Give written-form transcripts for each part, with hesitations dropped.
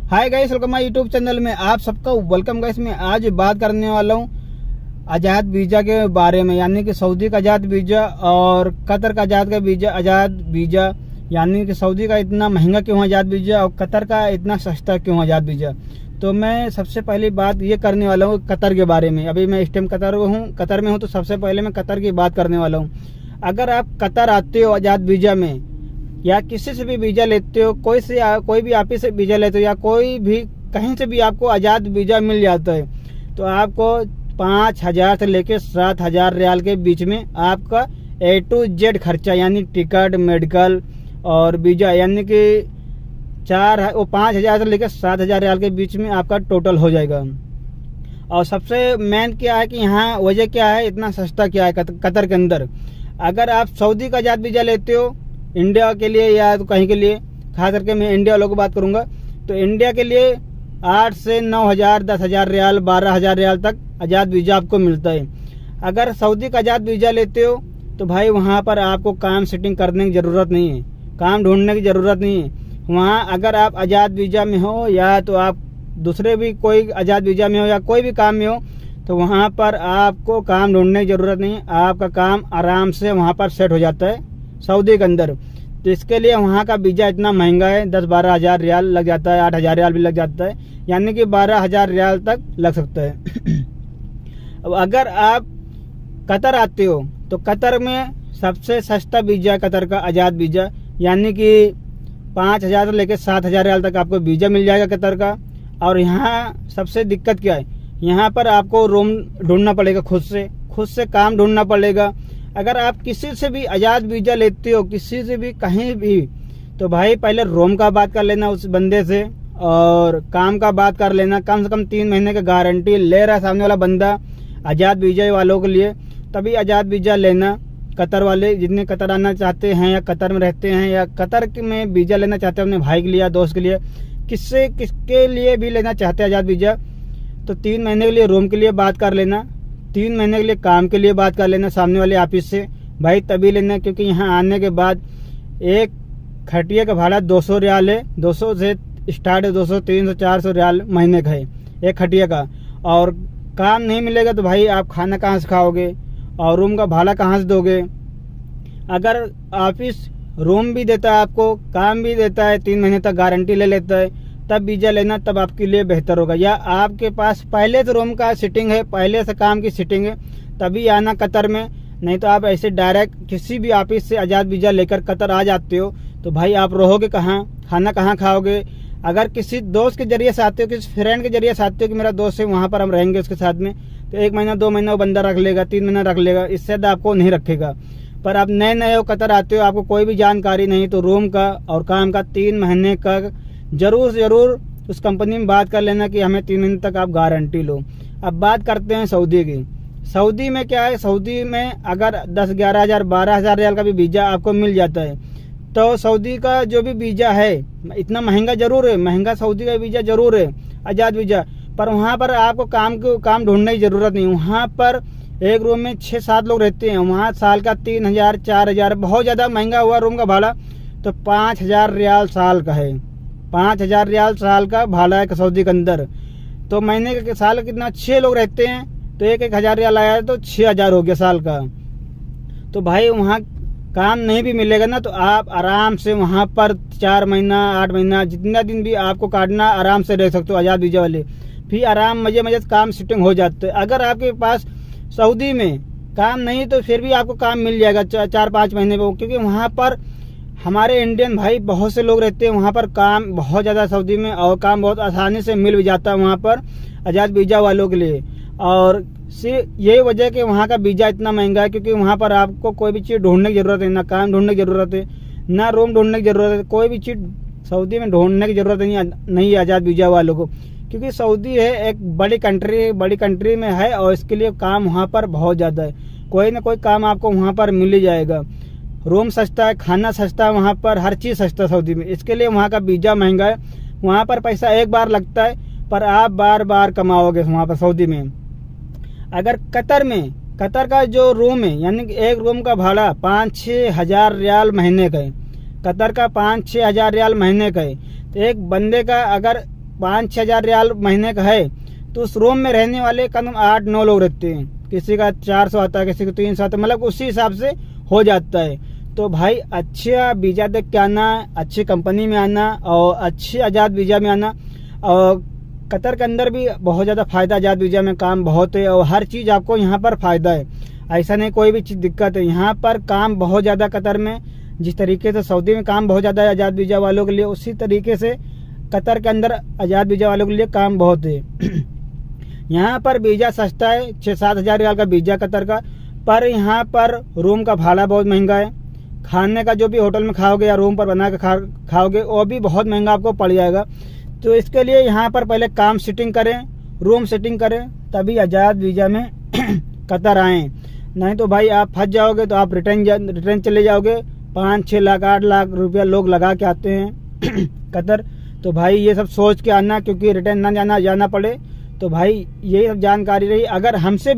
Hi guys, welcome my YouTube channel में आप सबका वेलकम गाइस। मैं आज बात करने वाला हूँ आज़ाद वीज़ा के बारे में, यानी कि सऊदी का आज़ाद वीज़ा और कतर का आज़ाद वीज़ा यानी कि सऊदी का इतना महंगा क्यों आज़ाद वीज़ा और कतर का इतना सस्ता क्यों आज़ाद वीज़ा। तो मैं सबसे पहली बात ये करने वाला हूँ कतर के बारे में। अभी मैं इस टाइम कतर में हूँ, तो सबसे पहले मैं कतर की बात करने वाला हूँ। अगर आप कतर आते हो आज़ाद वीज़ा में या किसी से भी वीज़ा लेते हो, कोई भी ऑफिस से वीज़ा लेते हो या कोई भी कहीं से भी आपको आज़ाद वीज़ा मिल जाता है, तो आपको 5,000 से लेकर 7,000 रियाल के बीच में आपका A to Z खर्चा यानी टिकट, मेडिकल और वीज़ा यानी कि 5,000 से लेकर 7,000 रियाल के बीच में आपका टोटल हो जाएगा। और सबसे मेन क्या है कि यहाँ वजह क्या है, इतना सस्ता क्या है कतर के अंदर। अगर आप सऊदी का आज़ाद वीज़ा लेते हो इंडिया के लिए या तो कहीं के लिए, खास करके मैं इंडिया वालों की बात करूंगा, तो इंडिया के लिए 8 से 9,000, 10,000 रियाल, 12,000 रियाल तक आज़ाद वीज़ा आपको मिलता है। अगर सऊदी का आज़ाद वीज़ा लेते हो तो भाई वहाँ पर आपको काम सेटिंग करने की ज़रूरत नहीं है, काम ढूंढने की ज़रूरत नहीं है। वहाँ अगर आप आज़ाद वीज़ा में हो या तो आप दूसरे भी कोई आज़ाद वीज़ा में हो या कोई भी काम में हो, तो वहाँ पर आपको काम ढूंढने की ज़रूरत नहीं है। आपका काम आराम से वहाँ पर सेट हो जाता है सऊदी के अंदर। तो इसके लिए वहाँ का वीज़ा इतना महंगा है, 10-12 हज़ार रियाल लग जाता है, 8,000 रियाल भी लग जाता है, यानी कि 12,000 रियाल तक लग सकता है। अब अगर आप कतर आते हो तो कतर में सबसे सस्ता वीज़ा कतर का आज़ाद वीज़ा, यानी कि 5,000 से लेकर 7,000 रियाल तक आपको वीज़ा मिल जाएगा कतर का। और यहाँ सबसे दिक्कत क्या है, यहाँ पर आपको रूम ढूंढना पड़ेगा, खुद से काम ढूंढना पड़ेगा। अगर आप किसी से भी आज़ाद वीज़ा लेते हो, किसी से भी कहीं भी, तो भाई पहले रूम का बात कर लेना उस बंदे से और काम का बात कर लेना। कम से कम 3 महीने का गारंटी ले रहा है सामने वाला बंदा आज़ाद वीज़ा वालों के लिए, तभी आज़ाद वीज़ा लेना। कतर वाले जितने कतर आना चाहते हैं या कतर में रहते हैं या कतर में वीज़ा लेना चाहते हैं अपने भाई के लिए या दोस्त के लिए, किसके लिए भी लेना चाहते हैं आज़ाद वीज़ा, तो 3 महीने के लिए रूम के लिए बात कर लेना, 3 महीने के लिए काम के लिए बात कर लेना सामने वाले ऑफिस से भाई, तभी लेना। क्योंकि यहाँ आने के बाद एक खटिया का भाड़ा 200 रियाल है, 200 से स्टार्ट है, 200, 300, 400 रियाल महीने का है एक खटिया का। और काम नहीं मिलेगा तो भाई आप खाना कहाँ से खाओगे और रूम का भाड़ा कहाँ से दोगे। अगर ऑफिस रूम भी देता है आपको, काम भी देता है, 3 महीने तक गारंटी ले लेता है, तब वीज़ा लेना, तब आपके लिए बेहतर होगा। या आपके पास पहले से रूम का सिटिंग है, पहले से काम की सिटिंग है, तभी आना कतर में। नहीं तो आप ऐसे डायरेक्ट किसी भी ऑफिस से आज़ाद वीज़ा लेकर कतर आ जाते हो तो भाई आप रहोगे कहाँ, खाना कहाँ खाओगे। अगर किसी दोस्त के जरिए से आते हो, किसी फ्रेंड के जरिए से आते हो कि मेरा दोस्त है वहाँ पर हम रहेंगे उसके साथ में, तो 1 महीना 2 महीना वो बंदा रख लेगा, 3 महीना रख लेगा, इससे ज़्यादा आपको नहीं रखेगा। पर आप नए हो कतर आते हो, आपको कोई भी जानकारी नहीं, तो रूम का और काम का 3 महीने का जरूर उस कंपनी में बात कर लेना कि हमें 3 महीने तक आप गारंटी लो। अब बात करते हैं सऊदी की। सऊदी में क्या है, सऊदी में अगर 10-11 हज़ार 12,000 रियाल का भी वीज़ा आपको मिल जाता है, तो सऊदी का जो भी वीज़ा है इतना महंगा जरूर है, महंगा सऊदी का वीज़ा जरूर है आज़ाद वीज़ा, पर वहाँ पर आपको काम ढूंढने की ज़रूरत नहीं। वहाँ पर एक रूम में 6-7 लोग रहते हैं, वहाँ साल का 3,000 4,000, बहुत ज़्यादा महंगा हुआ रूम का भाड़ा, तो 5,000 रियाल साल का है, 5,000 रियाल साल का भाड़ा है सऊदी के अंदर। तो महीने के साल का कितना, 6 लोग रहते हैं, तो 1,000 रियाल आया तो 6,000 हो गया साल का। तो भाई वहाँ काम नहीं भी मिलेगा ना, तो आप आराम से वहाँ पर 4 महीना 8 महीना जितना दिन भी आपको काटना आराम से रह सकते हो आज़ाद वीज़ा वाले, फिर आराम मजे से काम सेटिंग हो जाते हैं। अगर आपके पास सऊदी में काम नहीं तो फिर भी आपको काम मिल जाएगा 4-5 महीने में, क्योंकि वहाँ पर हमारे इंडियन भाई बहुत से लोग रहते हैं वहाँ पर, काम बहुत ज़्यादा सऊदी में, और काम बहुत आसानी से मिल भी जाता है वहाँ पर आज़ाद वीज़ा वालों के लिए। और सिर्फ यही वजह कि वहाँ का वीज़ा इतना महंगा है, क्योंकि वहाँ पर आपको कोई भी चीज़ ढूंढने की ज़रूरत है, ना काम ढूंढने की ज़रूरत है, ना रूम ढूंढने की ज़रूरत है, कोई भी चीज़ सऊदी में ढूंढने की ज़रूरत नहीं है आज़ाद वीज़ा वालों को। क्योंकि सऊदी है एक बड़ी कंट्री में है और इसके लिए काम वहाँ पर बहुत ज़्यादा है, कोई ना कोई काम आपको वहाँ पर मिल ही जाएगा। रूम सस्ता है, खाना सस्ता है, वहाँ पर हर चीज़ सस्ता है सऊदी में, इसके लिए वहाँ का वीज़ा महंगा है। वहाँ पर पैसा एक बार लगता है, पर आप बार बार कमाओगे वहाँ पर सऊदी में। अगर कतर का जो रूम है, यानी कि एक रूम का भाड़ा 5-6 हज़ार रियाल महीने का है, कतर का 5-6 हज़ार रियाल महीने का है, तो एक बंदे का अगर 5-6 हज़ार रियाल महीने का है तो उस रूम में रहने वाले कम 8-9 लोग रहते हैं। किसी का 400 आता है, किसी को 300 आता है, मतलब उसी हिसाब से हो जाता है। तो भाई अच्छा वीज़ा देख के आना, अच्छी कंपनी में आना और अच्छे आज़ाद वीज़ा में आना। और कतर के अंदर भी बहुत ज़्यादा फ़ायदा, आज़ाद वीज़ा में काम बहुत है और हर चीज़ आपको यहाँ पर फ़ायदा है। ऐसा नहीं कोई भी चीज़ दिक्कत है, यहाँ पर काम बहुत ज़्यादा कतर में, जिस तरीके से सऊदी में काम बहुत ज़्यादा है आज़ाद वीज़ा वालों के लिए, उसी तरीके से कतर के अंदर आज़ाद वीज़ा वालों के लिए काम बहुत है। यहाँ पर वीज़ा सस्ता है, 6-7 हज़ार रियाल का वीज़ा कतर का, पर यहाँ पर रूम का भाड़ा बहुत महंगा है। खाने का जो भी होटल में खाओगे या रूम पर बना के खाओगे वो भी बहुत महंगा आपको पड़ जाएगा। तो इसके लिए यहाँ पर पहले काम सेटिंग करें, रूम सेटिंग करें, तभी आज़ाद वीज़ा में कतर आएँ। नहीं तो भाई आप फंस जाओगे, तो आप रिटर्न चले जाओगे। 5-6 लाख 8 लाख रुपया लोग लगा के आते हैं कतर। तो भाई ये सब सोच के आना, क्योंकि रिटर्न ना जाना पड़े। तो भाई ये सब जानकारी रही। अगर हमसे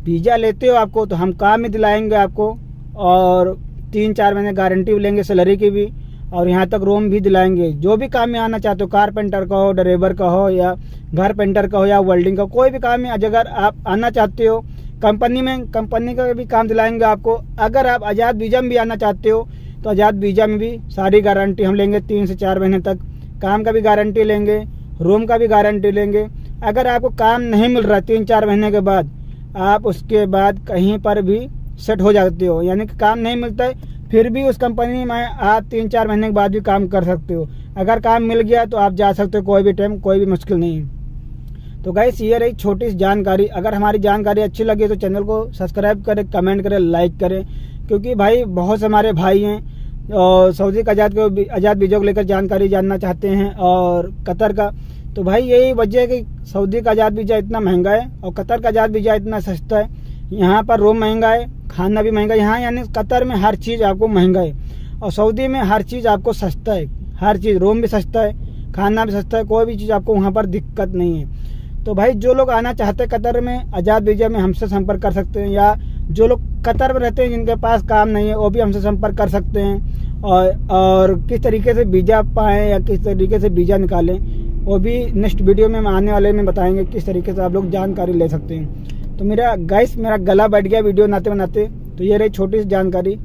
वीज़ा लेते हो आपको, तो हम काम भी दिलाएंगे आपको और 3-4 महीने गारंटी भी लेंगे सैलरी की भी, और यहाँ तक रूम भी दिलाएंगे। जो भी काम में आना चाहते हो, कारपेंटर का हो, ड्राइवर का हो, या घर पेंटर का हो, या वेल्डिंग का, कोई भी काम में अगर आप आना चाहते हो कंपनी का भी काम दिलाएंगे आपको। अगर आप आज़ाद वीज़ा में भी आना चाहते हो तो आज़ाद वीज़ा में भी सारी गारंटी हम लेंगे। 3 से 4 महीने तक काम का भी गारंटी लेंगे, रूम का भी गारंटी लेंगे। अगर आपको काम नहीं मिल रहा 3-4 महीने के बाद, आप उसके बाद कहीं पर भी सेट हो जाते हो, यानी कि काम नहीं मिलता है फिर भी उस कंपनी में आप 3-4 महीने के बाद भी काम कर सकते हो। अगर काम मिल गया तो आप जा सकते हो कोई भी टाइम, कोई भी मुश्किल नहीं है। तो गाइस ये रही छोटी सी जानकारी। अगर हमारी जानकारी अच्छी लगी तो चैनल को सब्सक्राइब करें, कमेंट करें, लाइक करें, क्योंकि भाई बहुत से हमारे भाई हैं और सऊदी का आज़ाद वीज़ा को लेकर जानकारी जानना चाहते हैं और कतर का। तो भाई यही वजह है कि सऊदी का आज़ाद वीज़ा इतना महंगा है और कतर का आज़ाद वीज़ा इतना सस्ता है। यहाँ पर रूम महंगा है, खाना भी महंगा है। यहाँ यानी कतर में हर चीज़ आपको महंगा है और सऊदी में हर चीज़ आपको सस्ता है। हर चीज़, रूम भी सस्ता है, खाना भी सस्ता है, कोई भी चीज़ आपको वहाँ पर दिक्कत नहीं है। तो भाई जो लोग आना चाहते हैं कतर में आज़ाद वीज़ा में, हमसे संपर्क कर सकते हैं, या जो लोग कतर में रहते हैं जिनके पास काम नहीं है वो भी हमसे संपर्क कर सकते हैं। और किस तरीके से वीज़ा पाएँ या किस तरीके से वीज़ा निकालें वो भी नेक्स्ट वीडियो में हम आने वाले में बताएंगे, किस तरीके से आप लोग जानकारी ले सकते हैं। तो मेरा गला बैठ गया वीडियो बनाते बनाते। तो ये रही छोटी सी जानकारी।